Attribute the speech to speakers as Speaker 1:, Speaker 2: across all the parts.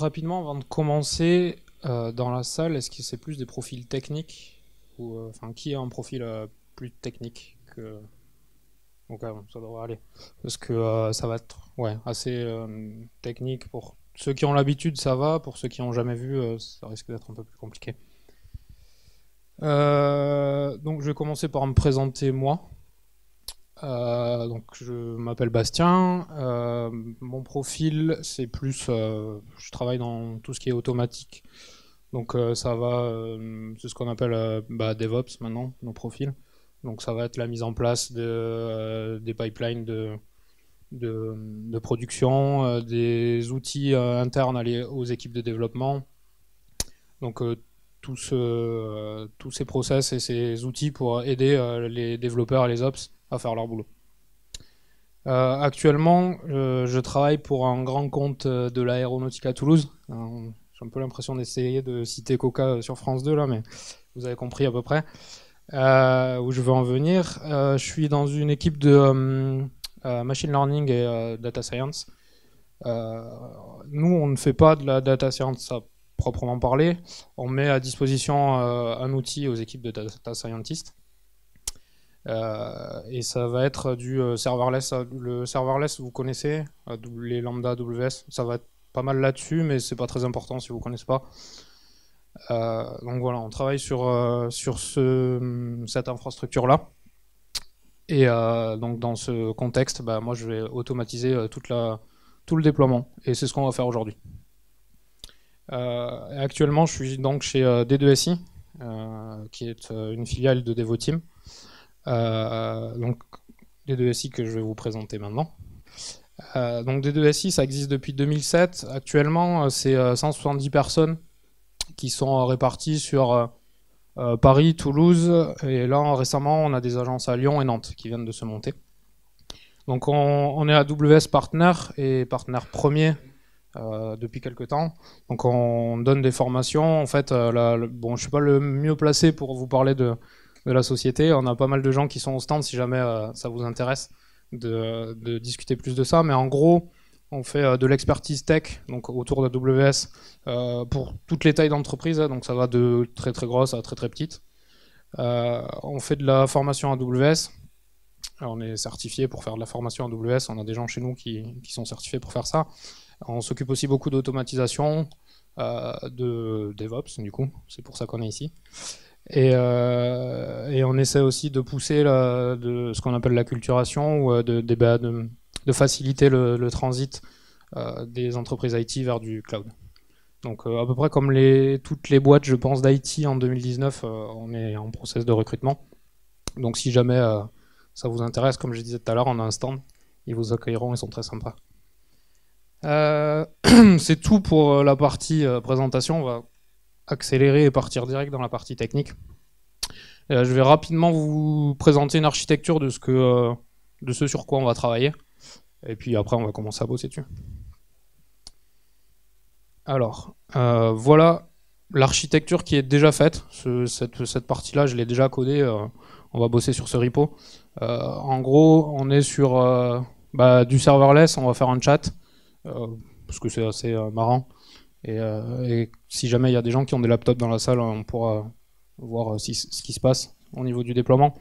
Speaker 1: rapidement, avant de commencer, dans la salle, est-ce que c'est plus des profils techniques ou enfin qui a un profil plus technique que... Donc bon, ça devrait aller. Parce que ça va être ouais, assez technique. Pour ceux qui ont l'habitude, ça va. Pour ceux qui n'ont jamais vu, ça risque d'être un peu plus compliqué. Donc je vais commencer par me présenter moi. Donc je m'appelle Bastien. Mon profil, c'est plus, je travaille dans tout ce qui est automatique. Donc ça va, c'est ce qu'on appelle DevOps maintenant, nos profils. Donc ça va être la mise en place des pipelines de production, des outils internes aux équipes de développement. Donc tous ces process et ces outils pour aider les développeurs et les ops à faire leur boulot. Actuellement, je travaille pour un grand compte de l'aéronautique à Toulouse. J'ai un peu l'impression d'essayer de citer Coca sur France 2 là, mais vous avez compris à peu près où je veux en venir. Je suis dans une équipe de machine learning et data science. Nous, on ne fait pas de la data science à proprement parler. On met à disposition un outil aux équipes de data scientists. Et ça va être du serverless. Le serverless, vous connaissez, les lambda AWS, ça va être pas mal là-dessus, mais c'est pas très important si vous connaissez pas. Donc voilà, on travaille sur cette infrastructure-là. Et donc dans ce contexte, moi je vais automatiser tout le déploiement. Et c'est ce qu'on va faire aujourd'hui. Actuellement, je suis donc chez D2SI, qui est une filiale de Devoteam. Donc D2SI que je vais vous présenter maintenant. Donc D2SI, ça existe depuis 2007. Actuellement, c'est 170 personnes qui sont réparties sur Paris, Toulouse, et là récemment on a des agences à Lyon et Nantes qui viennent de se monter. Donc on est AWS Partner et partenaire premier depuis quelques temps. Donc on donne des formations. En fait, bon, je suis pas le mieux placé pour vous parler de la société. On a pas mal de gens qui sont au stand si jamais ça vous intéresse de discuter plus de ça. Mais en gros, on fait de l'expertise tech, donc autour d'AWS, pour toutes les tailles d'entreprise. Donc ça va de très très grosse à très très petite. On fait de la formation AWS. Alors, on est certifié pour faire de la formation AWS. On a des gens chez nous qui sont certifiés pour faire ça. On s'occupe aussi beaucoup d'automatisation, de DevOps, du coup. C'est pour ça qu'on est ici. Et on essaie aussi de pousser de ce qu'on appelle l'acculturation ou de faciliter le transit des entreprises IT vers du cloud. Donc à peu près comme toutes les boîtes, je pense, d'IT en 2019, on est en process de recrutement. Donc si jamais ça vous intéresse, comme je disais tout à l'heure, on a un stand, ils vous accueilleront, ils sont très sympas. C'est tout pour la partie présentation. On va accélérer et partir direct dans la partie technique. Je vais rapidement vous présenter une architecture de ce sur quoi on va travailler. Et puis après, on va commencer à bosser dessus. Alors, voilà l'architecture qui est déjà faite. Cette partie-là, je l'ai déjà codée. On va bosser sur ce repo. En gros, on est sur du serverless. On va faire un chat. Parce que c'est assez marrant. Et si jamais il y a des gens qui ont des laptops dans la salle, on pourra voir ce qui se passe au niveau du déploiement.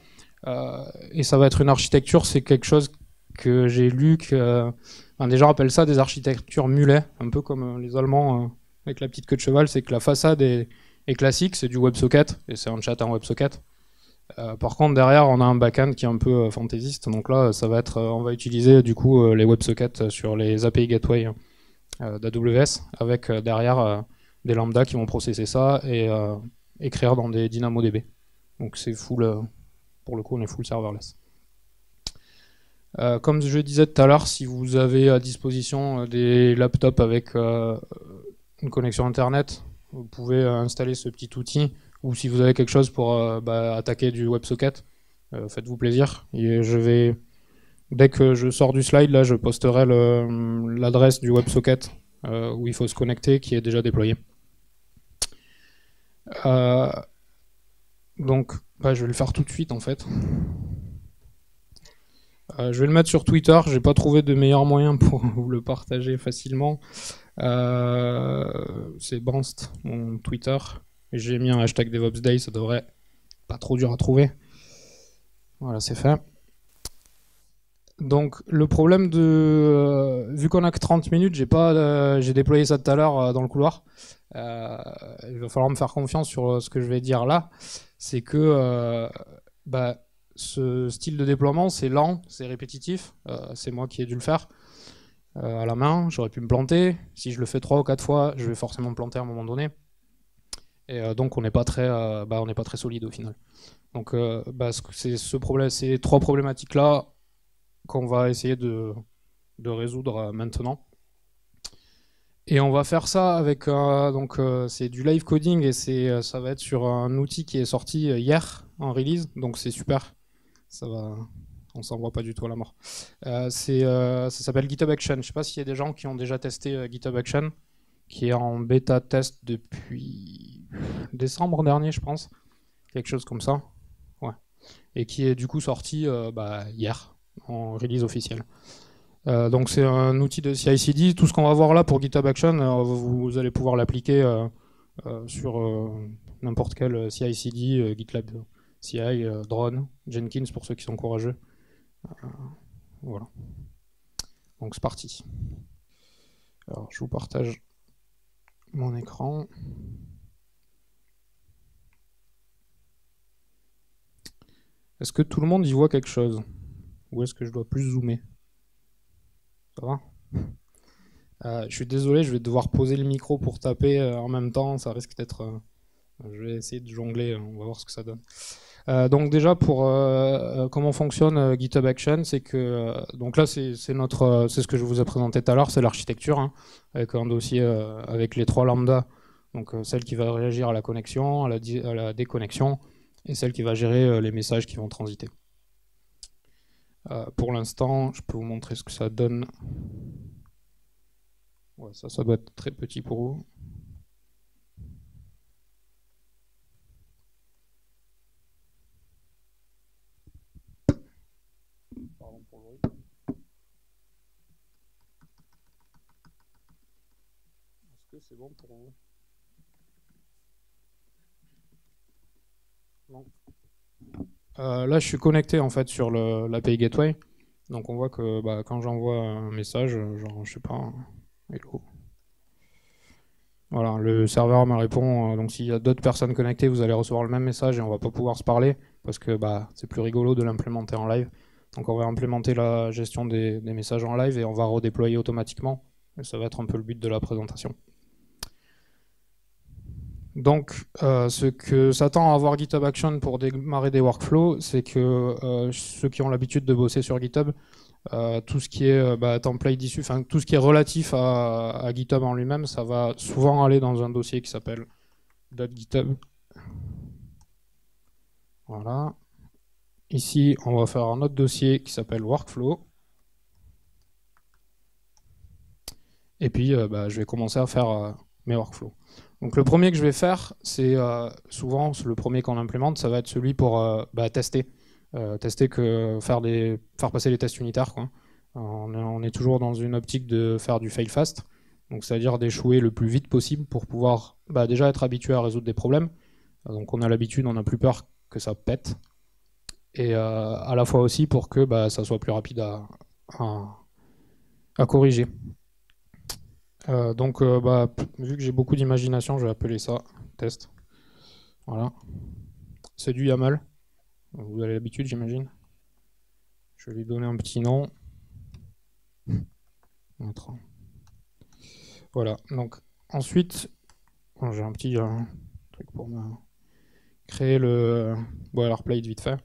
Speaker 1: Et ça va être une architecture, c'est quelque chose que j'ai lu que des gens appellent ça des architectures mulets, un peu comme les Allemands avec la petite queue de cheval. C'est que la façade est classique, c'est du WebSocket et c'est un chat en WebSocket. Par contre, derrière, on a un backend qui est un peu fantaisiste. Donc là, ça va être, on va utiliser du coup les WebSockets sur les API Gateway d'AWS avec derrière des lambdas qui vont processer ça et écrire dans des DynamoDB. Donc c'est full, pour le coup, on est full serverless. Comme je disais tout à l'heure, si vous avez à disposition des laptops avec une connexion internet, vous pouvez installer ce petit outil, ou si vous avez quelque chose pour attaquer du WebSocket, faites-vous plaisir. Et dès que je sors du slide, là, je posterai l'adresse du WebSocket où il faut se connecter, qui est déjà déployé. Donc, je vais le faire tout de suite en fait. Je vais le mettre sur Twitter, j'ai pas trouvé de meilleur moyen pour vous le partager facilement. C'est Banst, mon Twitter. Et j'ai mis un hashtag DevOpsDay, ça devrait pas trop dur à trouver. Voilà, c'est fait. Donc le problème vu qu'on a que 30 minutes, j'ai déployé ça tout à l'heure dans le couloir. Il va falloir me faire confiance sur ce que je vais dire là. C'est que ce style de déploiement, c'est lent, c'est répétitif. C'est moi qui ai dû le faire à la main. J'aurais pu me planter. Si je le fais 3 ou 4 fois, je vais forcément me planter à un moment donné. Et donc on n'est pas très solide au final. Donc c'est ces 3 problématiques là qu'on va essayer de résoudre maintenant. Et on va faire ça avec c'est du live coding et ça va être sur un outil qui est sorti hier en release, donc c'est super. On s'en voit pas du tout à la mort. Ça s'appelle GitHub Action. Je sais pas s'il y a des gens qui ont déjà testé GitHub Action, qui est en bêta test depuis décembre dernier, je pense, quelque chose comme ça. Ouais. Et qui est du coup sorti hier en release officielle. Donc c'est un outil de CI/CD. Tout ce qu'on va voir là pour GitHub Action, vous allez pouvoir l'appliquer sur n'importe quel CI/CD, GitLab CI, Drone, Jenkins pour ceux qui sont courageux. Voilà. Donc c'est parti. Alors je vous partage mon écran. Est-ce que tout le monde y voit quelque chose? Ou est-ce que je dois plus zoomer? Ça va? Je suis désolé, je vais devoir poser le micro pour taper en même temps. Ça risque d'être... je vais essayer de jongler, on va voir ce que ça donne. Donc déjà, pour comment fonctionne GitHub Action, c'est que... donc là, c'est ce que je vous ai présenté tout à l'heure, c'est l'architecture, hein, avec un dossier avec les 3 lambdas. Donc celle qui va réagir à la connexion, à la déconnexion, et celle qui va gérer les messages qui vont transiter. Pour l'instant, je peux vous montrer ce que ça donne. Ouais, ça doit être très petit pour vous. Pardon pour le bruit. Est-ce que c'est bon pour vous? Non. Là, je suis connecté en fait sur l'API Gateway. Donc on voit que quand j'envoie un message, genre je sais pas, hello. Voilà, le serveur me répond. Donc s'il y a d'autres personnes connectées, vous allez recevoir le même message et on va pas pouvoir se parler parce que c'est plus rigolo de l'implémenter en live. Donc on va implémenter la gestion des messages en live et on va redéployer automatiquement. Et ça va être un peu le but de la présentation. Donc, ce que s'attend à avoir GitHub Action pour démarrer des workflows, c'est que ceux qui ont l'habitude de bosser sur GitHub, tout ce qui est template d'issue, enfin tout ce qui est relatif à GitHub en lui-même, ça va souvent aller dans un dossier qui s'appelle .github. Voilà. Ici, on va faire un autre dossier qui s'appelle workflow. Et puis, je vais commencer à faire mes workflows. Donc le premier que je vais faire, c'est souvent le premier qu'on implémente, ça va être celui pour tester. Tester faire passer les tests unitaires, quoi. On est toujours dans une optique de faire du fail fast, donc c'est-à-dire d'échouer le plus vite possible pour pouvoir déjà être habitué à résoudre des problèmes. Donc on a l'habitude, on n'a plus peur que ça pète. Et à la fois aussi pour que ça soit plus rapide à corriger. Donc vu que j'ai beaucoup d'imagination, je vais appeler ça test. Voilà. C'est du YAML. Vous avez l'habitude, j'imagine. Je vais lui donner un petit nom. Voilà. Donc ensuite, j'ai un petit truc pour me créer le boilerplate vite fait.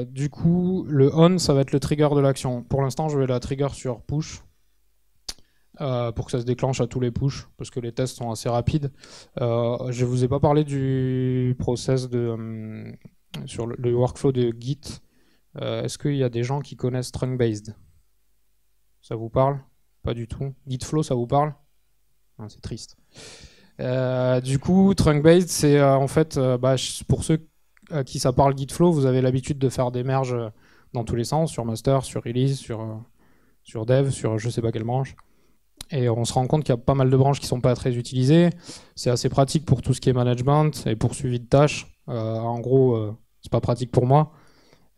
Speaker 1: Du coup, le on, ça va être le trigger de l'action. Pour l'instant, je vais la trigger sur push. Pour que ça se déclenche à tous les push, parce que les tests sont assez rapides. Je vous ai pas parlé du process sur le workflow de Git. Est-ce qu'il y a des gens qui connaissent Trunk-based? Ça vous parle? Pas du tout. Gitflow, ça vous parle? C'est triste. Du coup, Trunk-based, c'est en fait, pour ceux à qui ça parle Gitflow, vous avez l'habitude de faire des merges dans tous les sens, sur master, sur release, sur dev, sur je sais pas quelle branche. Et on se rend compte qu'il y a pas mal de branches qui sont pas très utilisées. C'est assez pratique pour tout ce qui est management et pour suivi de tâches. En gros, c'est pas pratique pour moi.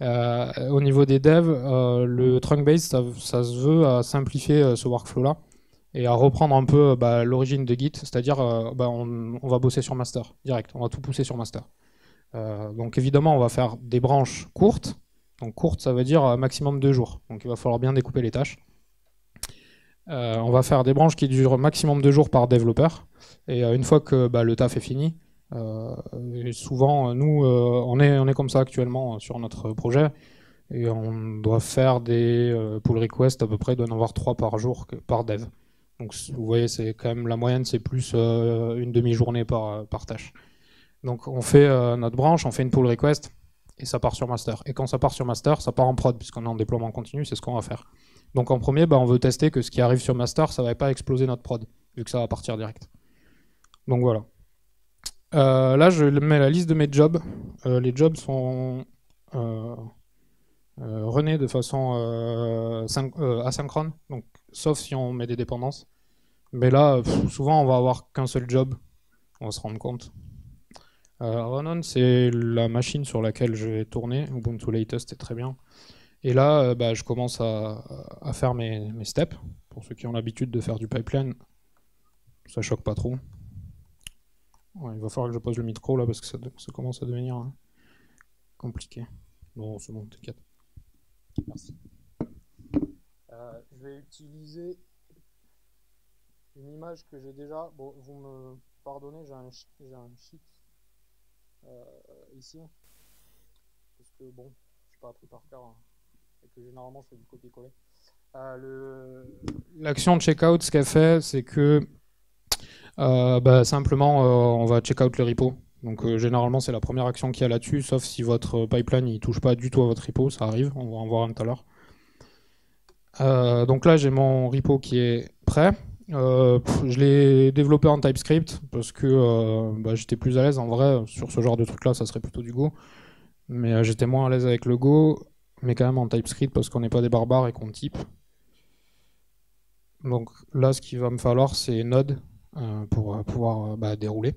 Speaker 1: Au niveau des devs, le trunk-based, ça se veut à simplifier ce workflow-là et à reprendre un peu l'origine de Git, c'est-à-dire on va bosser sur master direct, on va tout pousser sur master. Donc évidemment, on va faire des branches courtes. Donc courtes, ça veut dire maximum 2 jours. Donc il va falloir bien découper les tâches. On va faire des branches qui durent maximum 2 jours par développeur. Et une fois que le taf est fini, et souvent, nous, on est comme ça actuellement sur notre projet. Et on doit faire des pull requests à peu près, il doit en avoir 3 par jour par dev. Donc vous voyez, c'est quand même la moyenne, c'est plus une demi-journée par tâche. Donc on fait notre branche, on fait une pull request et ça part sur master. Et quand ça part sur master, ça part en prod puisqu'on est en déploiement continu, c'est ce qu'on va faire. Donc en premier, on veut tester que ce qui arrive sur master, ça va pas exploser notre prod vu que ça va partir direct. Donc voilà. Là, je mets la liste de mes jobs. Les jobs sont runnés de façon asynchrone, donc sauf si on met des dépendances. Mais là, souvent, on va avoir qu'un seul job. On va se rendre compte. Run-on, c'est la machine sur laquelle je vais tourner. Ubuntu Latest est très bien. Et là, je commence à faire mes steps. Pour ceux qui ont l'habitude de faire du pipeline, ça choque pas trop. Ouais, il va falloir que je pose le micro là parce que ça commence à devenir compliqué. Non, c'est bon, t'inquiète. Merci. Je vais utiliser une image que j'ai déjà. Bon, vous me pardonnez, j'ai un sheet ici. Parce que bon, je suis pas appris par cœur. Et que généralement je fais du copier-coller. L'action de checkout, ce qu'elle fait, c'est que simplement on va checkout le repo. Donc généralement c'est la première action qu'il y a là-dessus, sauf si votre pipeline il touche pas du tout à votre repo, ça arrive, on va en voir un tout à l'heure. Donc là j'ai mon repo qui est prêt. Je l'ai développé en TypeScript parce que j'étais plus à l'aise en vrai sur ce genre de truc là, ça serait plutôt du Go. Mais j'étais moins à l'aise avec le Go, mais quand même en TypeScript parce qu'on n'est pas des barbares et qu'on type. Donc là ce qu'il va me falloir c'est Node pour pouvoir dérouler.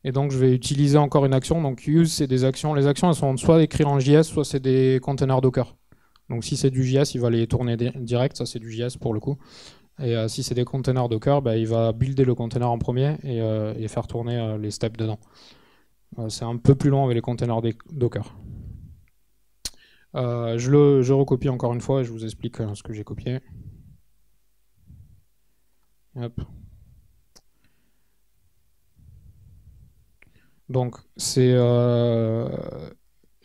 Speaker 1: Et donc je vais utiliser encore une action. Donc use, c'est des actions. Les actions elles sont soit écrites en JS, soit c'est des containers Docker. Donc si c'est du JS, il va les tourner direct, ça c'est du JS pour le coup. Et si c'est des containers Docker, il va builder le container en premier et faire tourner les steps dedans. C'est un peu plus long avec les containers Docker. Je recopie encore une fois et je vous explique ce que j'ai copié. Hop. Donc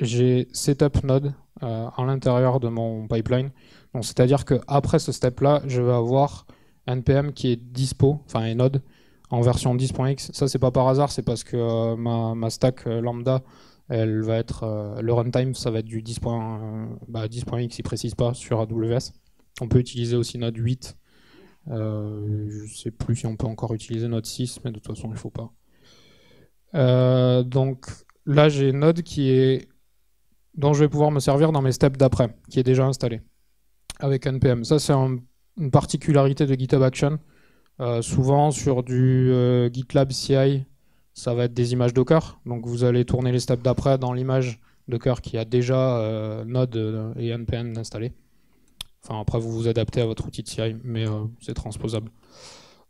Speaker 1: j'ai setup node à l'intérieur de mon pipeline. Donc c'est-à-dire que après ce step-là, je vais avoir npm qui est dispo, enfin est node en version 10.x. Ça c'est pas par hasard, c'est parce que ma stack lambda, elle va être le runtime, ça va être du 10.x, il précise pas sur AWS. On peut utiliser aussi node 8. Je sais plus si on peut encore utiliser node 6, mais de toute façon il faut pas. Donc là j'ai Node dont je vais pouvoir me servir dans mes steps d'après, qui est déjà installé avec npm. Ça c'est une particularité de GitHub Action. Souvent sur du GitLab CI, ça va être des images Docker. Donc vous allez tourner les steps d'après dans l'image Docker qui a déjà Node et npm installé. Enfin après vous vous adaptez à votre outil de CI, mais c'est transposable.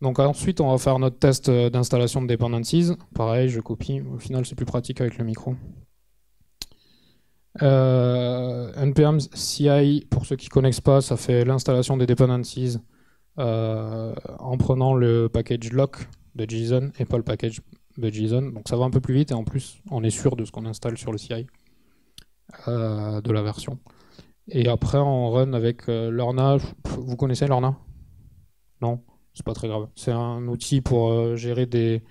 Speaker 1: Donc ensuite, on va faire notre test d'installation de dependencies. Pareil, je copie. Au final, c'est plus pratique avec le micro. npm CI, pour ceux qui ne connaissent pas, ça fait l'installation des dependencies en prenant le package lock de JSON et pas le package de JSON. Donc ça va un peu plus vite et en plus, on est sûr de ce qu'on installe sur le CI de la version. Et après, on run avec Lorna. Vous connaissez Lorna? Non? C'est pas très grave. C'est un outil pour gérer des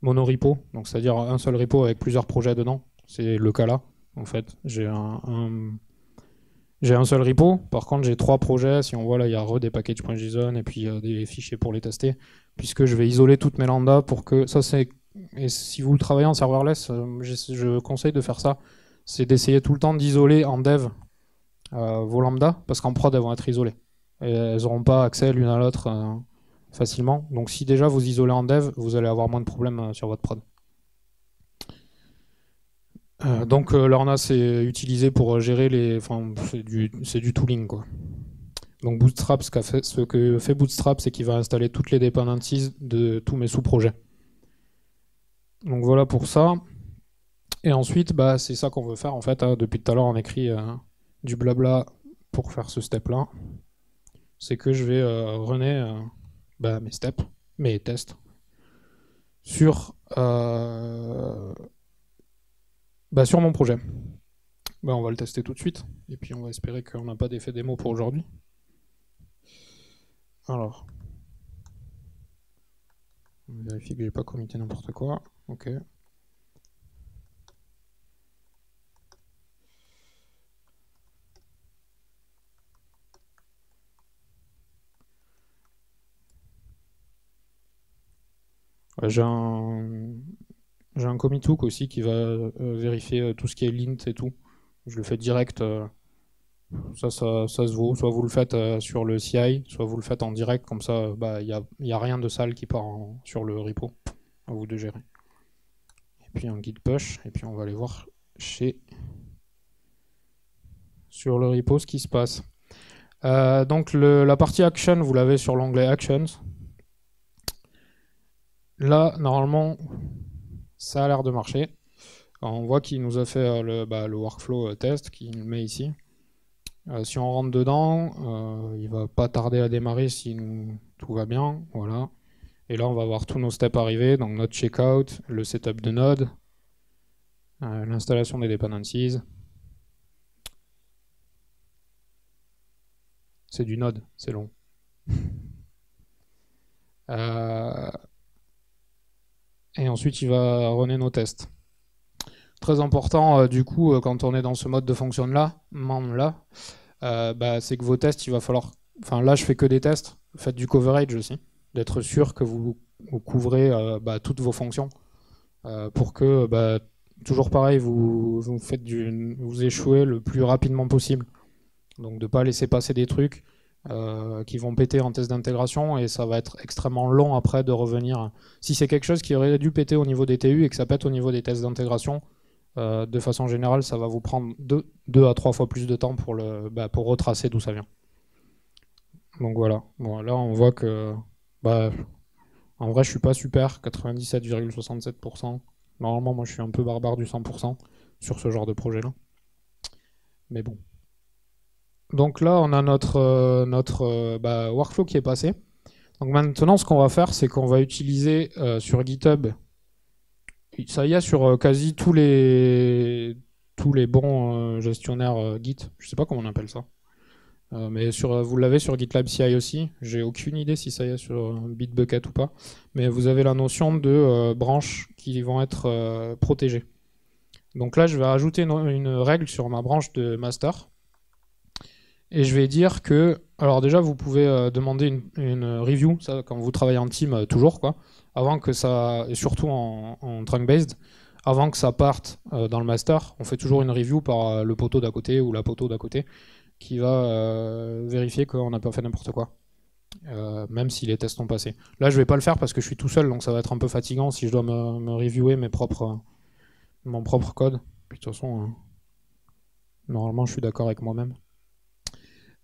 Speaker 1: monorepos, donc c'est-à-dire un seul repo avec plusieurs projets dedans. C'est le cas là, en fait. J'ai un seul repo. Par contre, j'ai 3 projets. Si on voit là, il y a des packages.json et puis des fichiers pour les tester, puisque je vais isoler toutes mes lambdas pour que ça c'est. Et si vous travaillez en serverless, je conseille de faire ça. C'est d'essayer tout le temps d'isoler en dev vos lambda, parce qu'en prod elles vont être isolées. Et elles n'auront pas accès l'une à l'autre facilement. Donc si déjà vous isolez en dev, vous allez avoir moins de problèmes sur votre prod. Donc Lorna c'est utilisé pour gérer les. Enfin, c'est du tooling quoi. Donc Bootstrap, ce que fait Bootstrap, c'est qu'il va installer toutes les dependencies de tous mes sous-projets. Donc voilà pour ça. Et ensuite, bah, c'est ça qu'on veut faire en fait. Depuis tout à l'heure, on écrit du blabla pour faire ce step-là. C'est que je vais runner mes steps, mes tests, sur mon projet. On va le tester tout de suite. Et puis on va espérer qu'on n'a pas d'effet démo pour aujourd'hui. Alors, on vérifie que j'ai pas committé n'importe quoi. Ok. J'ai un commit hook aussi qui va vérifier tout ce qui est lint et tout. Je le fais direct. Ça se vaut. Soit vous le faites sur le CI, soit vous le faites en direct. Comme ça, il n'y a rien de sale qui part sur le repo. À vous de gérer. Et puis un git push. Et puis on va aller voir sur le repo ce qui se passe. Donc la partie action, vous l'avez sur l'onglet actions. Là, normalement, ça a l'air de marcher. Alors, on voit qu'il nous a fait le workflow test, qu'il met ici. Si on rentre dedans, il va pas tarder à démarrer si tout va bien. Voilà. Et là, on va voir tous nos steps arriver. Donc notre checkout, le setup de node, l'installation des dependencies. C'est du node, c'est long. Et ensuite, il va runner nos tests. Très important, du coup, quand on est dans ce mode de fonction là, c'est que vos tests, il va falloir. Enfin, là, je fais que des tests. Faites du coverage aussi, d'être sûr que vous couvrez toutes vos fonctions pour que, toujours pareil, vous échouez le plus rapidement possible. Donc, de ne pas laisser passer des trucs qui vont péter en test d'intégration et ça va être extrêmement long après de revenir. Si c'est quelque chose qui aurait dû péter au niveau des TU et que ça pète au niveau des tests d'intégration, de façon générale, ça va vous prendre 2 à 3 fois plus de temps pour retracer d'où ça vient. Donc voilà. Bon, là, on voit que en vrai, je suis pas super, 97,67%. Normalement, moi, je suis un peu barbare du 100% sur ce genre de projet-là. Mais bon. Donc là, on a notre workflow qui est passé. Donc maintenant, ce qu'on va faire, c'est qu'on va utiliser sur GitHub, ça y est, sur quasi tous les bons gestionnaires Git. Je sais pas comment on appelle ça. Mais vous l'avez sur GitLab CI aussi. J'ai aucune idée si ça y est sur Bitbucket ou pas. Mais vous avez la notion de branches qui vont être protégées. Donc là, je vais rajouter une règle sur ma branche de master. Et je vais dire que, alors déjà, vous pouvez demander une review, ça, quand vous travaillez en team, toujours, quoi, avant que ça, et surtout en trunk-based, avant que ça parte dans le master, on fait toujours une review par le poteau d'à côté ou la poteau d'à côté qui va vérifier qu'on n'a pas fait n'importe quoi, même si les tests ont passé. Là, je vais pas le faire parce que je suis tout seul, donc ça va être un peu fatigant si je dois me reviewer mon propre code. Puis de toute façon, normalement, je suis d'accord avec moi-même.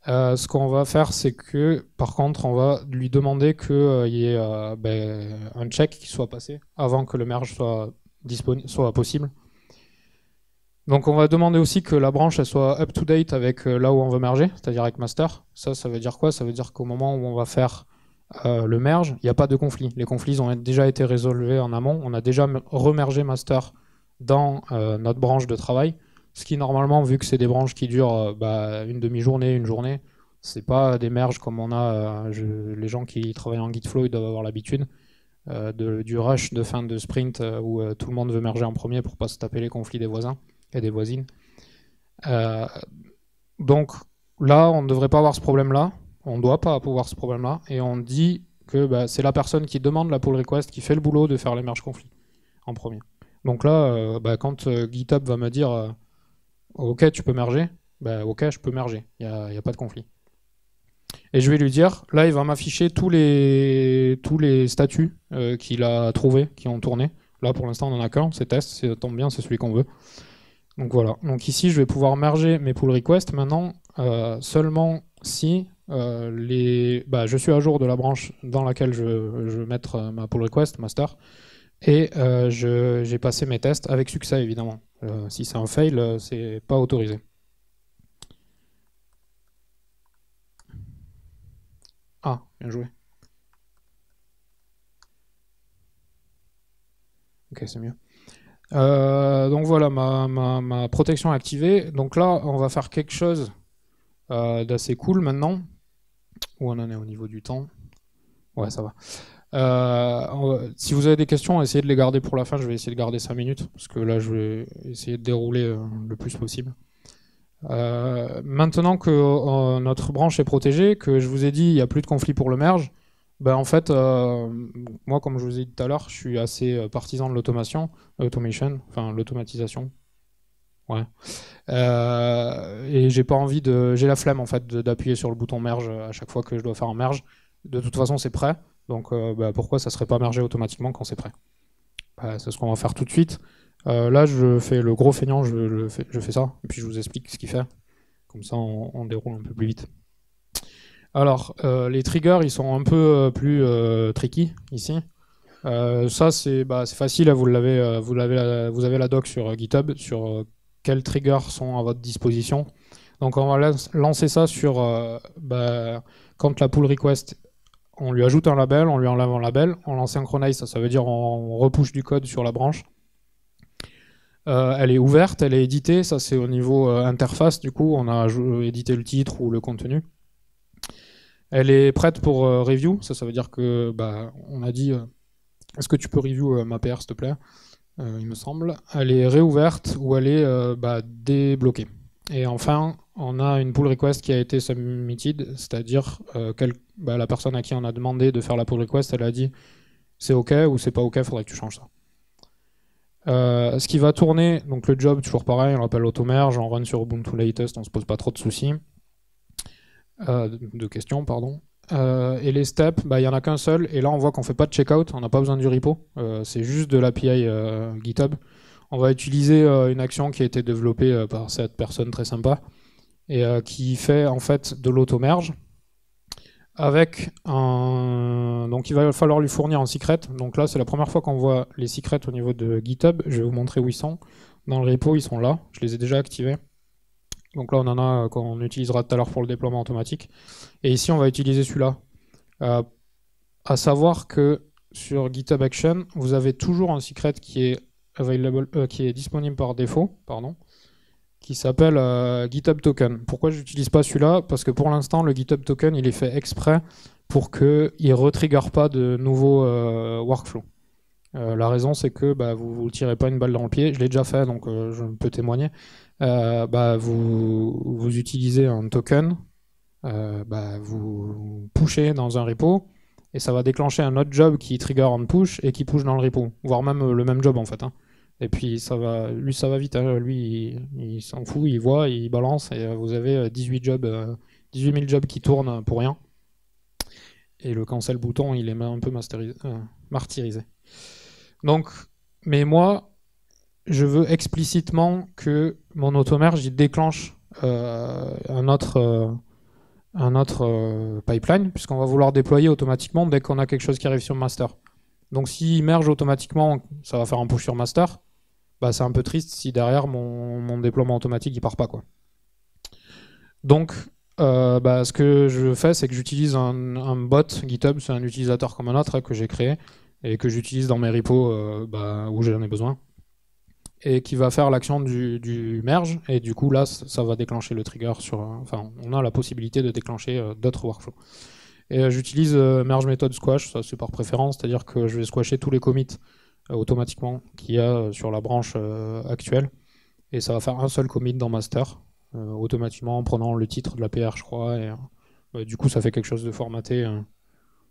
Speaker 1: Ce qu'on va faire, c'est que, par contre, on va lui demander qu'il y ait un check qui soit passé avant que le merge soit possible. Donc on va demander aussi que la branche elle soit up-to-date avec là où on veut merger, c'est-à-dire avec master. Ça veut dire quoi? Ça veut dire qu'au moment où on va faire le merge, il n'y a pas de conflit. Les conflits ont déjà été résolvés en amont. On a déjà remergé master dans notre branche de travail. Ce qui normalement, vu que c'est des branches qui durent une demi-journée, une journée, c'est pas des merges comme on a. Les gens qui travaillent en Gitflow, ils doivent avoir l'habitude du rush de fin de sprint où tout le monde veut merger en premier pour pas se taper les conflits des voisins et des voisines. Donc là, on ne devrait pas avoir ce problème-là. On ne doit pas avoir ce problème-là. Et on dit que c'est la personne qui demande la pull request qui fait le boulot de faire les merges conflits en premier. Donc là, quand GitHub va me dire OK, tu peux merger, bah, ok, je peux merger, il n'y a pas de conflit. Et je vais lui dire, là, il va m'afficher tous les statuts qu'il a trouvés, qui ont tourné. Là, pour l'instant, on en a qu'un, c'est test, ça tombe bien, c'est celui qu'on veut. Donc voilà. Donc ici, je vais pouvoir merger mes pull requests maintenant seulement si je suis à jour de la branche dans laquelle je veux mettre ma pull request master et j'ai passé mes tests avec succès évidemment. Si c'est un fail, c'est pas autorisé. Ah, bien joué. Ok, c'est mieux. Donc voilà, ma protection est activée. Donc là, on va faire quelque chose d'assez cool maintenant. Où on en est au niveau du temps? Ouais, ça va. Si vous avez des questions, essayez de les garder pour la fin. Je vais essayer de garder 5 minutes, parce que là, je vais essayer de dérouler le plus possible. Maintenant que notre branche est protégée, que je vous ai dit il n'y a plus de conflit pour le merge, ben en fait, moi, comme je vous ai dit tout à l'heure, je suis assez partisan de l'automation, enfin l'automatisation. Ouais. Et j'ai pas envie j'ai la flemme en fait d'appuyer sur le bouton merge à chaque fois que je dois faire un merge. De toute façon, c'est prêt. Donc, pourquoi ça serait pas mergé automatiquement quand c'est prêt? C'est ce qu'on va faire tout de suite. Là, je fais le gros feignant, je fais ça, et puis je vous explique ce qu'il fait. Comme ça, on déroule un peu plus vite. Alors, les triggers, ils sont un peu plus tricky ici. Ça, c'est facile, vous avez la doc sur GitHub, sur quels triggers sont à votre disposition. Donc, on va lancer ça sur quand la pull request, on lui ajoute un label, on lui enlève un label, on l'en synchronize, ça veut dire on repush du code sur la branche. Elle est ouverte, elle est éditée, ça c'est au niveau interface, du coup on a édité le titre ou le contenu. Elle est prête pour review, ça veut dire que on a dit est-ce que tu peux review ma PR s'il te plaît, il me semble. Elle est réouverte ou elle est débloquée. Et enfin, on a une pull request qui a été submitted, c'est-à-dire la personne à qui on a demandé de faire la pull request, elle a dit c'est ok ou c'est pas ok, faudrait que tu changes ça. Ce qui va tourner, donc le job, toujours pareil, on l'appelle automerge, on run sur Ubuntu Latest, on se pose pas trop de soucis. De questions, pardon. Et les steps, il y en a qu'un seul, et là on voit qu'on fait pas de checkout, on n'a pas besoin du repo, c'est juste de l'API GitHub. On va utiliser une action qui a été développée par cette personne très sympa, et qui fait en fait de l'automerge avec un. Donc il va falloir lui fournir un secret. Donc là, c'est la première fois qu'on voit les secrets au niveau de GitHub. Je vais vous montrer où ils sont. Dans le repo, ils sont là. Je les ai déjà activés. Donc là, on en a qu'on utilisera tout à l'heure pour le déploiement automatique. Et ici, on va utiliser celui-là. À savoir que sur GitHub Action, vous avez toujours un secret qui est qui est disponible par défaut, qui s'appelle GitHub Token. Pourquoi je n'utilise pas celui-là? Parce que pour l'instant, le GitHub Token, il est fait exprès pour qu'il ne retrigger pas de nouveaux workflows. La raison, c'est que vous ne tirez pas une balle dans le pied. Je l'ai déjà fait, donc je peux témoigner. Vous utilisez un token, vous pushez dans un repo, et ça va déclencher un autre job qui trigger un push et qui push dans le repo, voire même le même job en fait. Et puis ça va vite, lui il s'en fout, il voit, il balance, et vous avez 18 000 jobs qui tournent pour rien. Et le cancel bouton, il est un peu martyrisé. Donc, mais moi, je veux explicitement que mon automerge il déclenche un autre pipeline, puisqu'on va vouloir déployer automatiquement dès qu'on a quelque chose qui arrive sur master. Donc s'il merge automatiquement, ça va faire un push sur master. C'est un peu triste si derrière mon déploiement automatique il part pas, quoi. Donc ce que je fais, c'est que j'utilise un bot GitHub, c'est un utilisateur comme un autre que j'ai créé et que j'utilise dans mes repos où j'en ai besoin, et qui va faire l'action du merge, et du coup là ça va déclencher le trigger sur. On a la possibilité de déclencher d'autres workflows. Et j'utilise merge method squash, ça c'est par préférence, c'est-à-dire que je vais squasher tous les commits automatiquement qu'il y a sur la branche actuelle, et ça va faire un seul commit dans master automatiquement en prenant le titre de la PR, je crois, et du coup ça fait quelque chose de formaté,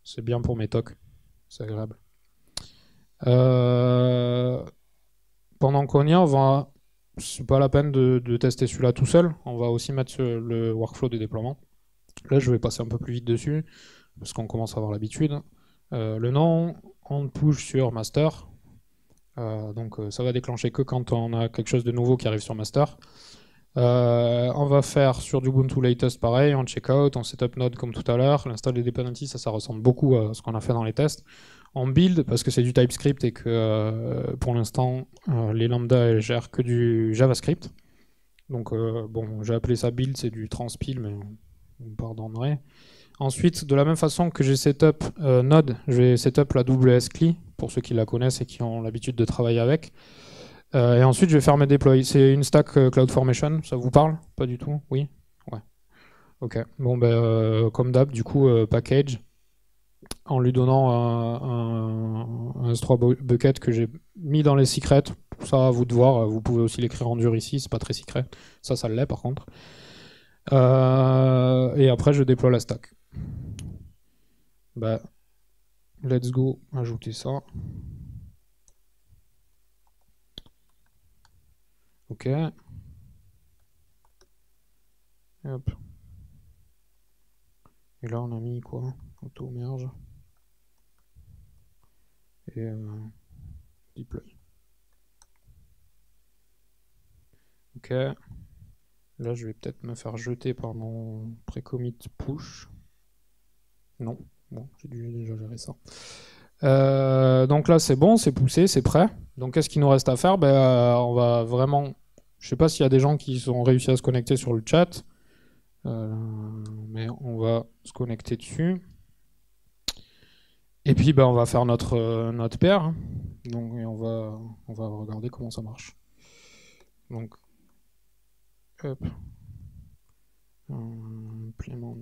Speaker 1: c'est bien pour mes tocs, c'est agréable. Pendant qu'on y est, on va c'est pas la peine de tester celui-là tout seul. On va aussi mettre le workflow de déploiement. Là, je vais passer un peu plus vite dessus, parce qu'on commence à avoir l'habitude. Le nom, on push sur master. Donc ça va déclencher que quand on a quelque chose de nouveau qui arrive sur master. On va faire sur du Ubuntu latest pareil, on checkout, on setup node comme tout à l'heure. L'install des dependencies, ça ressemble beaucoup à ce qu'on a fait dans les tests. On build parce que c'est du TypeScript et que pour l'instant les lambda elles gèrent que du JavaScript. Donc bon, j'ai appelé ça build, c'est du transpile, mais on me pardonnerait. Ensuite, de la même façon que j'ai setup Node, je vais setup la WS CLI pour ceux qui la connaissent et qui ont l'habitude de travailler avec. Et ensuite, je vais faire mes deploys. C'est une stack CloudFormation, ça vous parle? Pas du tout? Oui? Ouais. Ok. Bon, ben, comme d'hab, du coup, package, en lui donnant un S3 bucket que j'ai mis dans les secrets. Ça, à vous de voir. Vous pouvez aussi l'écrire en dur ici, c'est pas très secret. Ça l'est par contre. Et après, je déploie la stack. Bah, let's go, ajouter ça. Ok. Hop. Et là, on a mis quoi? Auto-merge. Et deploy. Ok. Là, je vais peut-être me faire jeter par mon pré-commit push. Non. Bon, j'ai dû déjà gérer ça. Donc là, c'est bon, c'est poussé, c'est prêt. Donc, qu'est-ce qu'il nous reste à faire? On va vraiment... Je sais pas s'il y a des gens qui ont réussi à se connecter sur le chat. Mais on va se connecter dessus. Et puis on va faire notre paire. Hein. Donc et on va regarder comment ça marche. Donc hop. Implement.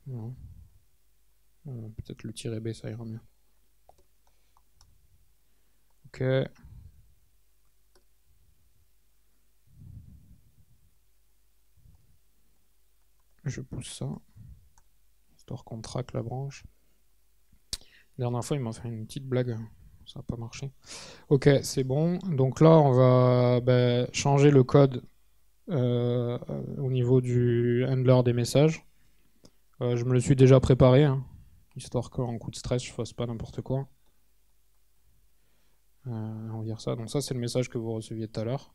Speaker 1: Non. Peut-être le tiret B ça ira mieux. Ok. Je pousse ça, histoire qu'on traque la branche. La dernière fois, il m'a fait une petite blague, ça n'a pas marché. Ok, c'est bon. Donc là, on va changer le code au niveau du handler des messages. Je me le suis déjà préparé, hein, histoire qu'en coup de stress, je fasse pas n'importe quoi. On va dire ça. Donc ça, c'est le message que vous receviez tout à l'heure.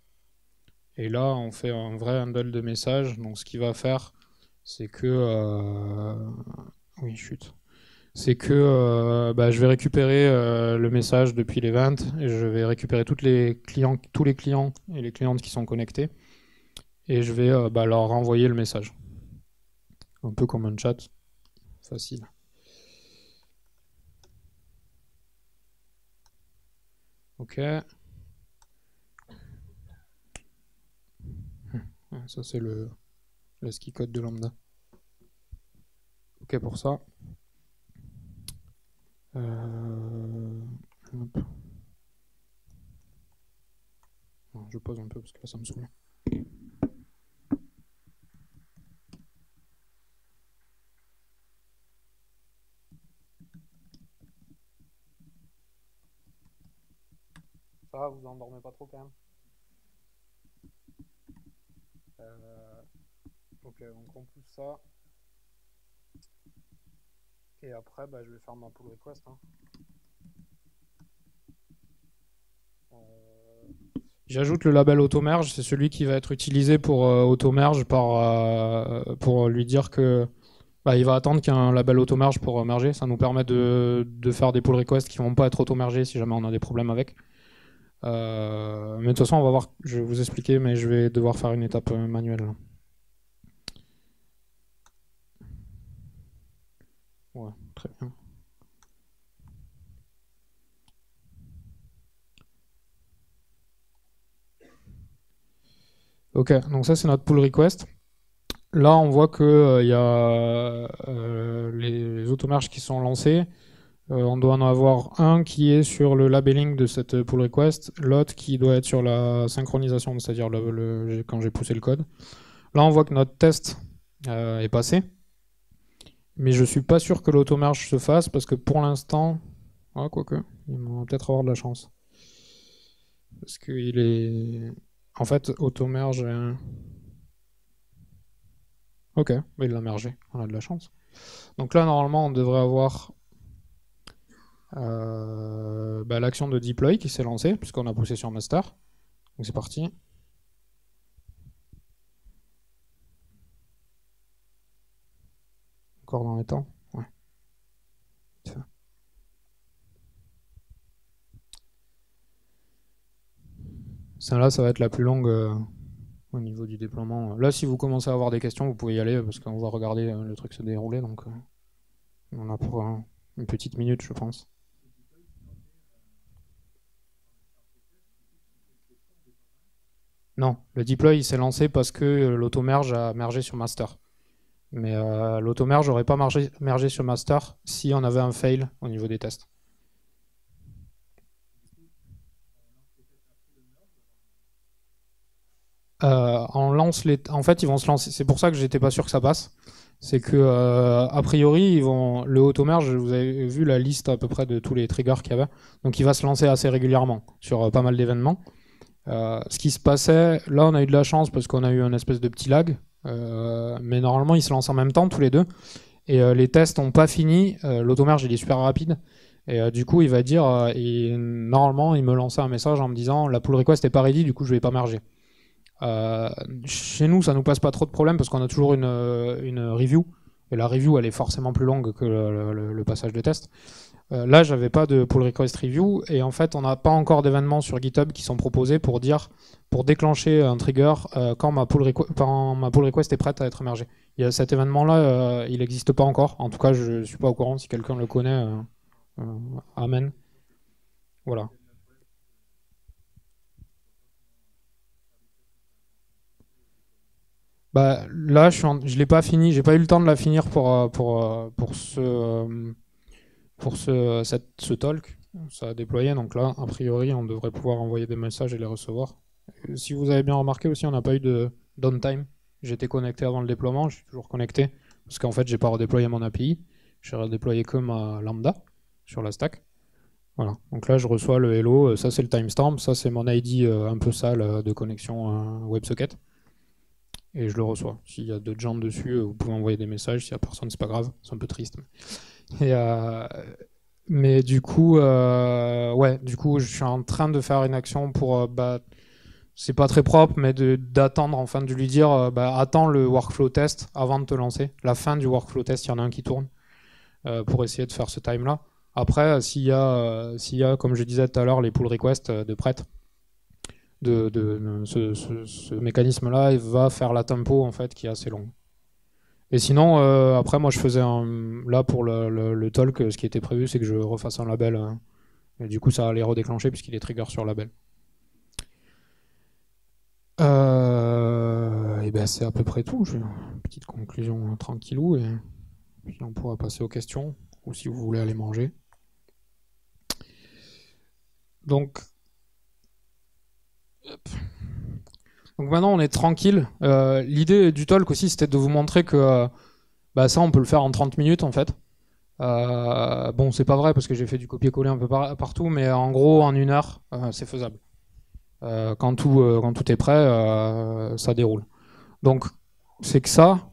Speaker 1: Et là, on fait un vrai handle de message. Donc ce qu'il va faire, c'est que... Oui, chut. C'est que je vais récupérer le message depuis l'event et je vais récupérer tous les clients et les clientes qui sont connectés et je vais leur renvoyer le message. Un peu comme un chat facile. Ok. Ça c'est le ski code de lambda. Ok pour ça. Hop. Je pose un peu parce que là ça me saoule. Ça va, vous endormez pas trop quand même? Ok, donc on pousse ça. Et après, je vais faire ma pull request. Hein. J'ajoute le label automerge, c'est celui qui va être utilisé pour automerge pour lui dire que il va attendre qu'il y ait un label automerge pour merger. Ça nous permet de faire des pull requests qui ne vont pas être automergés si jamais on a des problèmes avec. Mais de toute façon, on va voir, je vais vous expliquer, mais je vais devoir faire une étape manuelle. Là. Ouais, très bien. Ok, donc ça c'est notre pull request. Là, on voit que y a les automerges qui sont lancés. On doit en avoir un qui est sur le labeling de cette pull request, l'autre qui doit être sur la synchronisation, c'est-à-dire quand j'ai poussé le code. Là, on voit que notre test est passé. Mais je suis pas sûr que l'auto-merge se fasse parce que pour l'instant, ouais, quoique, il va peut-être avoir de la chance. Parce qu'il est. En fait, auto-merge. Ok, bah, il l'a mergé, on a de la chance. Donc là, normalement, on devrait avoir bah, l'action de deploy qui s'est lancée, puisqu'on a poussé sur master. Donc c'est parti. Encore dans les temps. Ouais. Celle-là, ça va être la plus longue au niveau du déploiement. Là, si vous commencez à avoir des questions, vous pouvez y aller, parce qu'on va regarder le truc se dérouler. Donc on a pour une petite minute, je pense. Non, le deploy il s'est lancé parce que l'auto-merge a mergé sur master. Mais l'auto-merge n'aurait pas mergé sur master si on avait un fail au niveau des tests. En fait, ils vont se lancer. C'est pour ça que j'étais pas sûr que ça passe. C'est que a priori, le auto-merge, vous avez vu la liste à peu près de tous les triggers qu'il y avait. Donc il va se lancer assez régulièrement sur pas mal d'événements. Ce qui se passait, là on a eu de la chance parce qu'on a eu un espèce de petit lag. Mais normalement, ils se lancent en même temps tous les deux. Et les tests n'ont pas fini. L'auto-merge, il est super rapide. Et du coup, il va dire, normalement, il me lançait un message en me disant la pull request n'est pas ready, du coup, je vais pas merger. Euh, Chez nous, ça nous passe pas trop de problèmes parce qu'on a toujours une review. Et la review, elle est forcément plus longue que le passage de test. Là, j'avais pas de pull request review et en fait, on n'a pas encore d'événements sur GitHub qui sont proposés pour déclencher un trigger quand ma pull request est prête à être mergée. Cet événement-là, il n'existe pas encore. En tout cas, je suis pas au courant. Si quelqu'un le connaît, euh, amen. Voilà. Bah, là, je l'ai pas fini. J'ai pas eu le temps de la finir pour ce talk. Ça a déployé. Donc là, a priori, on devrait pouvoir envoyer des messages et les recevoir. Si vous avez bien remarqué aussi, on n'a pas eu de downtime. J'étais connecté avant le déploiement, je suis toujours connecté. Parce qu'en fait, j'ai pas redéployé mon API. J'ai redéployé que ma lambda sur la stack. Voilà. Donc là, je reçois le hello. Ça, c'est le timestamp. Ça, c'est mon ID un peu sale de connexion WebSocket. Et je le reçois. S'il y a d'autres gens dessus, vous pouvez envoyer des messages. S'il y a personne, c'est pas grave. C'est un peu triste. Et, mais du coup, ouais, du coup, je suis en train de faire une action pour c'est pas très propre, mais d'attendre, enfin, de lui dire, attends le workflow test avant de te lancer. La fin du workflow test, il y en a un qui tourne pour essayer de faire ce time-là. Après, s'il y a, comme je disais tout à l'heure, les pull requests de prête, ce mécanisme-là, il va faire la tempo en fait, qui est assez long. Et sinon, après, moi, je faisais là pour le talk, ce qui était prévu, c'est que je refasse un label. Et du coup, ça allait redéclencher puisqu'il est trigger sur label. Et ben c'est à peu près tout. J'ai une petite conclusion tranquillou et puis on pourra passer aux questions ou si vous voulez aller manger. Donc, donc maintenant on est tranquille. L'idée du talk aussi c'était de vous montrer que ça on peut le faire en 30 minutes en fait. Bon c'est pas vrai parce que j'ai fait du copier-coller un peu partout, mais en gros en 1 heure c'est faisable. Quand tout est prêt, ça déroule. Donc c'est que ça.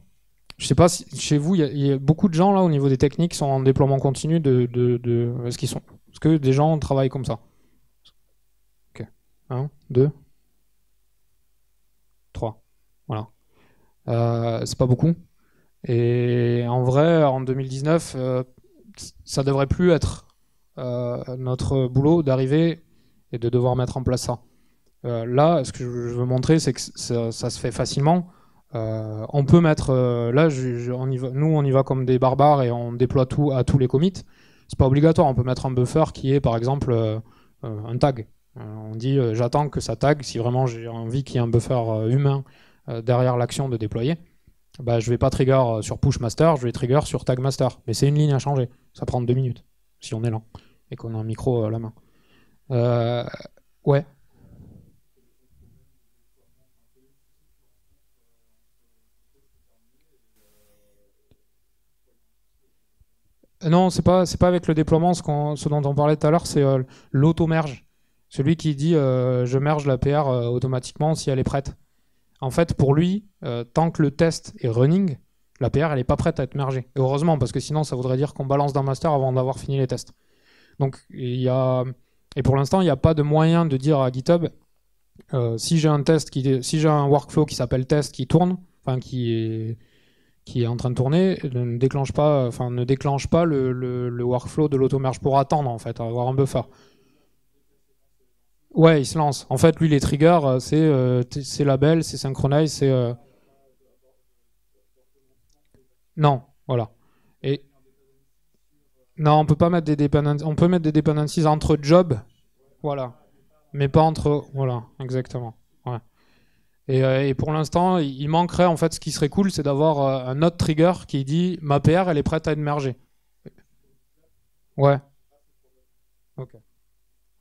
Speaker 1: Je sais pas si chez vous, il y a beaucoup de gens là au niveau des techniques qui sont en déploiement continu est-ce que des gens travaillent comme ça? Ok. Un, deux, trois. Voilà. C'est pas beaucoup. Et en vrai, en 2019, ça devrait plus être notre boulot d'arriver et de devoir mettre en place ça. Là, ce que je veux montrer, c'est que ça se fait facilement. On peut mettre. Là, nous, on y va comme des barbares et on déploie tout à tous les commits. C'est pas obligatoire. On peut mettre un buffer qui est, par exemple, un tag. On dit j'attends que ça tag. Si vraiment j'ai envie qu'il y ait un buffer humain derrière l'action de déployer, je vais pas trigger sur push master, je vais trigger sur tag master. Mais c'est une ligne à changer. Ça prend 2 minutes si on est lent et qu'on a un micro à la main. Ouais. Non, c'est pas avec le déploiement. Ce dont on parlait tout à l'heure, c'est l'auto-merge. Celui qui dit je merge la PR automatiquement si elle est prête. En fait, pour lui, tant que le test est running, la PR elle est pas prête à être mergée. Et heureusement, parce que sinon ça voudrait dire qu'on balance dans master avant d'avoir fini les tests. Donc et pour l'instant, il n'y a pas de moyen de dire à GitHub si j'ai si j'ai un workflow qui s'appelle test qui tourne, enfin qui est en train de tourner, ne déclenche pas le workflow de l'auto-merge pour attendre en fait, avoir un buffer. Ouais, il se lance. En fait, lui, les triggers, c'est label, c'est synchronize, non, voilà. Et non, on peut pas mettre des dependencies. On peut mettre des dependencies entre jobs, voilà, mais pas entre. Voilà, exactement. Ouais. Et pour l'instant, il manquerait en fait. Ce qui serait cool, c'est d'avoir un autre trigger qui dit ma PR, elle est prête à être mergée. Ouais. Ok.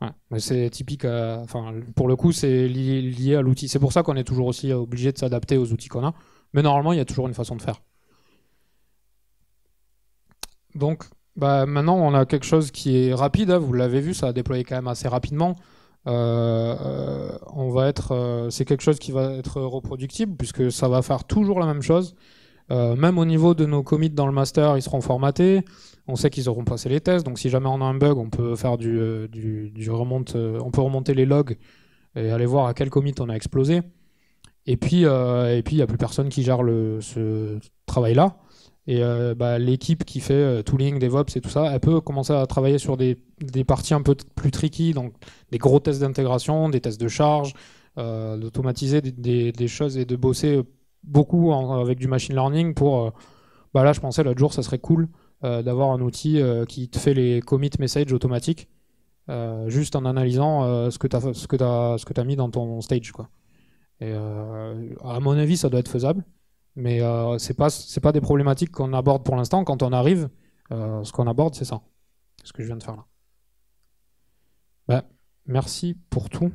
Speaker 1: Ouais, mais c'est typique, enfin, pour le coup, c'est lié à l'outil. C'est pour ça qu'on est toujours aussi obligé de s'adapter aux outils qu'on a. Mais normalement, il y a toujours une façon de faire. Donc, bah, maintenant, on a quelque chose qui est rapide, hein, vous l'avez vu, ça a déployé quand même assez rapidement. C'est quelque chose qui va être reproductible puisque ça va faire toujours la même chose. Même au niveau de nos commits dans le master, ils seront formatés. On sait qu'ils auront passé les tests, donc si jamais on a un bug, on peut faire on peut remonter les logs et aller voir à quel commit on a explosé. Et puis, il n'y a plus personne qui gère ce travail-là. Et bah, l'équipe qui fait tooling, DevOps et tout ça, elle peut commencer à travailler sur des parties un peu plus tricky, donc des gros tests d'intégration, des tests de charge, d'automatiser des choses et de bosser beaucoup avec du machine learning pour. Bah là, je pensais l'autre jour, ça serait cool d'avoir un outil qui te fait les commit messages automatiques, juste en analysant ce que tu as mis dans ton stage, quoi. Et à mon avis, ça doit être faisable, mais c'est pas des problématiques qu'on aborde pour l'instant. Quand on arrive, ce qu'on aborde, c'est ça, ce que je viens de faire là. Bah, merci pour tout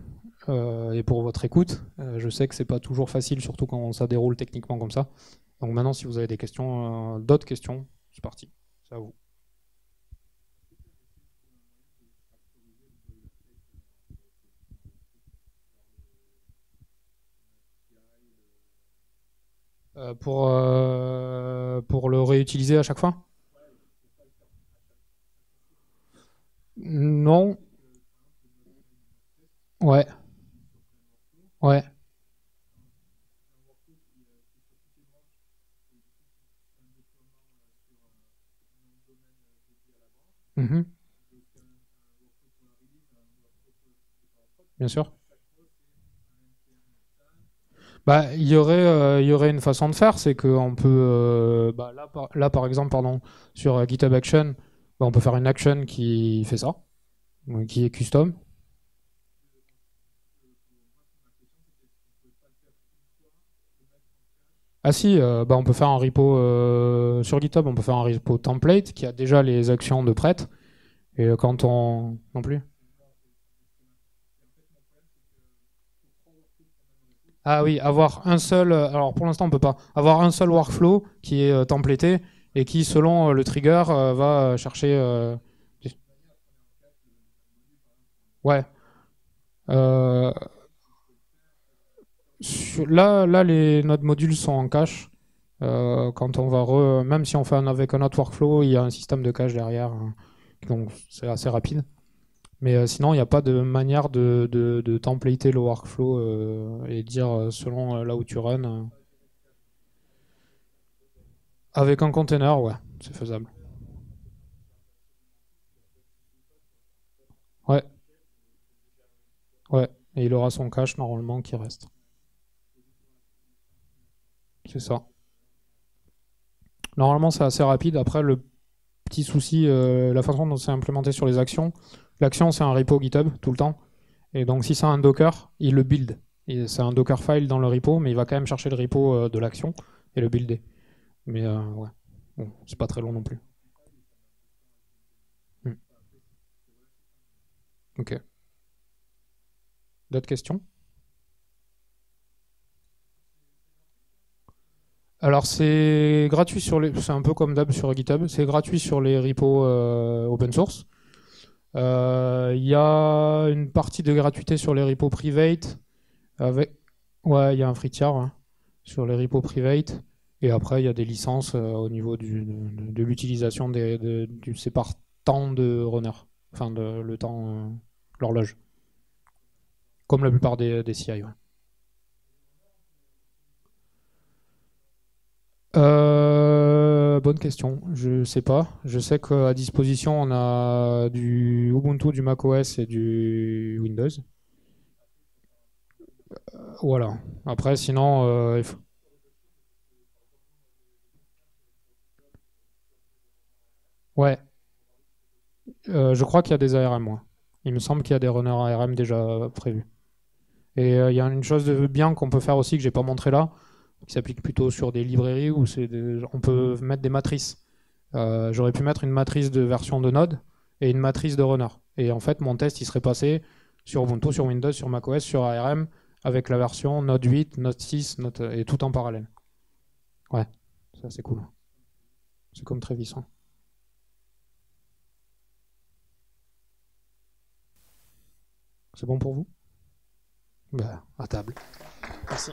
Speaker 1: et pour votre écoute. Je sais que c'est pas toujours facile, surtout quand ça déroule techniquement comme ça. Donc maintenant, si vous avez des questions, d'autres questions, c'est parti. C'est à vous. Pour le réutiliser à chaque fois? Non. Ouais. Ouais. Mhm. Bien sûr. Bah, il y aurait une façon de faire, c'est qu'on peut, bah, par exemple, pardon, sur GitHub Action, bah, on peut faire une action qui fait ça, qui est custom. Ah si, bah, on peut faire un repo sur GitHub, on peut faire un repo template qui a déjà les actions de prête. Et quand on... Non plus. Ah oui, avoir un seul... alors pour l'instant, on peut pas. Avoir un seul workflow qui est templaté et qui, selon le trigger, va chercher... ouais. Euh, là, les nodes modules sont en cache. Quand on va même si on fait avec un autre workflow, il y a un système de cache derrière, hein. Donc c'est assez rapide. Mais sinon, il n'y a pas de manière de templater le workflow et dire selon là où tu run. Avec un container, ouais, c'est faisable. Ouais, ouais. Et il aura son cache normalement qui reste. C'est ça. Normalement, c'est assez rapide. Après, le petit souci, la façon dont c'est implémenté sur les actions, l'action, c'est un repo GitHub tout le temps. Et donc, si c'est un Docker, il le build. C'est un Docker file dans le repo, mais il va quand même chercher le repo de l'action et le builder. Mais ouais, bon, c'est pas très long non plus. Hmm. Ok. D'autres questions? Alors c'est gratuit c'est un peu comme d'hab sur GitHub, c'est gratuit sur les repos open source. Il y a une partie de gratuité sur les repos private. Avec... Ouais, il y a un free tier ouais, sur les repos private. Et après, il y a des licences au niveau de l'utilisation du sépare temps de runner. Enfin, le temps, l'horloge. Comme la plupart des CI. Ouais. Bonne question. Je sais pas. Je sais qu'à disposition, on a du Ubuntu, du macOS et du Windows. Voilà. Après, sinon, ouais. Je crois qu'il y a des ARM, moi. Il me semble qu'il y a des runners ARM déjà prévus. Et il y a une chose de bien qu'on peut faire aussi que j'ai pas montré là, qui s'applique plutôt sur des librairies où on peut mettre des matrices. J'aurais pu mettre une matrice de version de Node et une matrice de runner. Et en fait, mon test, il serait passé sur Ubuntu, sur Windows, sur macOS, sur ARM, avec la version Node 8, Node 6, et tout en parallèle. Ouais, ça c'est cool. C'est comme Travis. Hein. C'est bon pour vous? Bah, à table. Merci.